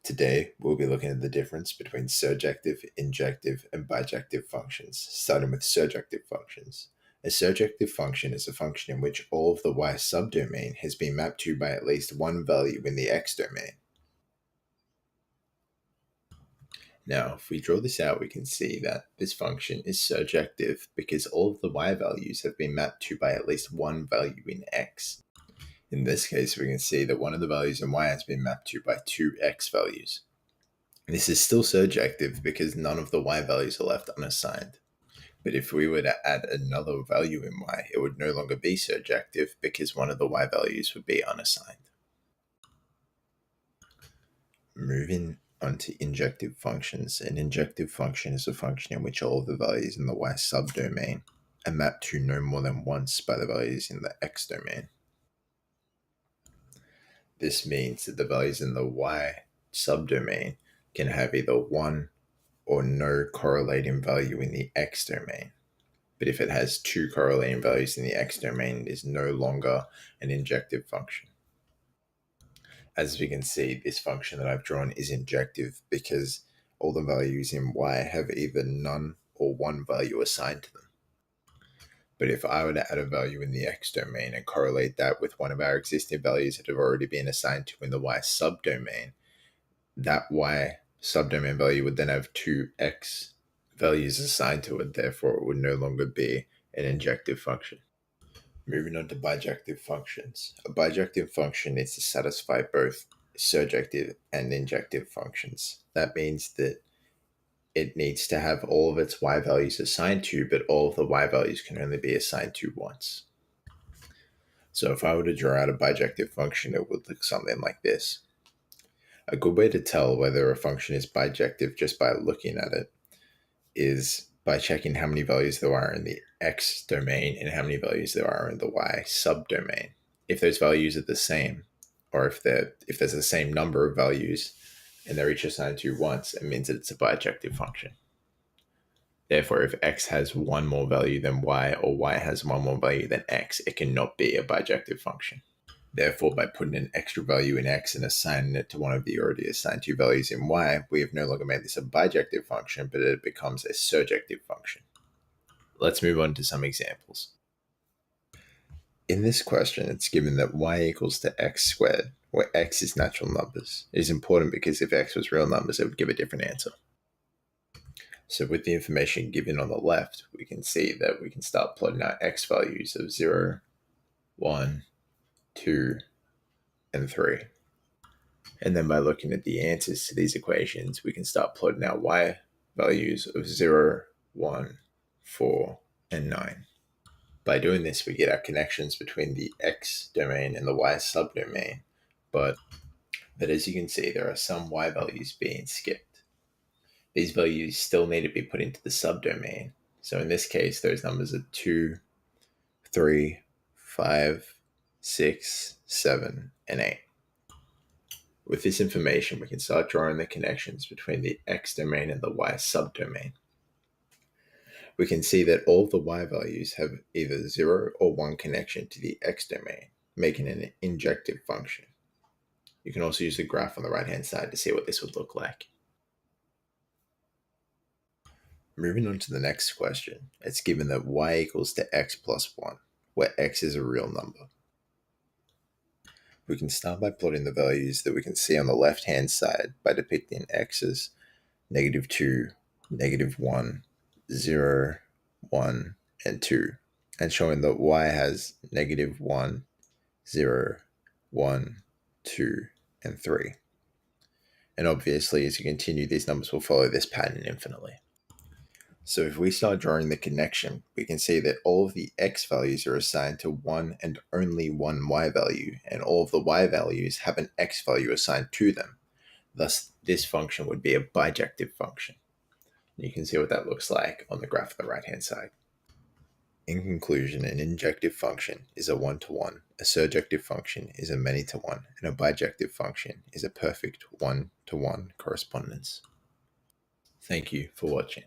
Today, we'll be looking at the difference between surjective, injective, and bijective functions, starting with surjective functions. A surjective function is a function in which all of the y subdomain has been mapped to by at least one value in the x domain. Now, if we draw this out, we can see that this function is surjective because all of the y values have been mapped to by at least one value in x. In this case, we can see that one of the values in y has been mapped to by two x values. This is still surjective because none of the y values are left unassigned. But if we were to add another value in y, it would no longer be surjective because one of the y values would be unassigned. Moving on to injective functions. An injective function is a function in which all of the values in the y subdomain are mapped to no more than once by the values in the x domain. This means that the values in the y subdomain can have either one or no correlating value in the x domain. But if it has two correlating values in the x domain, it is no longer an injective function. As we can see, this function that I've drawn is injective because all the values in y have either none or one value assigned to them. But if I were to add a value in the x domain and correlate that with one of our existing values that have already been assigned to in the y subdomain, that y subdomain value would then have two x values assigned to it. Therefore, it would no longer be an injective function. Moving on to bijective functions. A bijective function needs to satisfy both surjective and injective functions. That means that it needs to have all of its y values assigned to, but all of the y values can only be assigned to once. So if I were to draw out a bijective function, it would look something like this. A good way to tell whether a function is bijective just by looking at it is by checking how many values there are in the x domain and how many values there are in the y subdomain. If those values are the same, or if there's the same number of values and they're each assigned to once, it means that it's a bijective function. Therefore, if x has one more value than y or y has one more value than x, it cannot be a bijective function. Therefore, by putting an extra value in x and assigning it to one of the already assigned two values in y, we have no longer made this a bijective function, but it becomes a surjective function. Let's move on to some examples. In this question, it's given that y equals to x squared, where x is natural numbers. It is important because if x was real numbers, it would give a different answer. So with the information given on the left, we can see that we can start plotting our x values of 0, 1, 2, and 3. And then by looking at the answers to these equations, we can start plotting our y values of 0, 1, 4, and 9. By doing this, we get our connections between the x domain and the y subdomain, but as you can see, there are some y values being skipped. These values still need to be put into the subdomain. So in this case, those numbers are 2, 3, 5, 6, 7, and 8. With this information, we can start drawing the connections between the x domain and the y subdomain. We can see that all the y values have either 0 or 1 connection to the x domain, making it an injective function. You can also use the graph on the right-hand side to see what this would look like. Moving on to the next question, it's given that y equals to x plus 1, where x is a real number. We can start by plotting the values that we can see on the left-hand side by depicting x as -2, -1, 0, 1, and 2, and showing that y has -1, 0, 1, 2, and 3. And obviously, as you continue, these numbers will follow this pattern infinitely. So if we start drawing the connection, we can see that all of the x values are assigned to one and only one y value, and all of the y values have an x value assigned to them. Thus, this function would be a bijective function. You can see what that looks like on the graph on the right-hand side. In conclusion, an injective function is a one-to-one, a surjective function is a many-to-one, and a bijective function is a perfect one-to-one correspondence. Thank you for watching.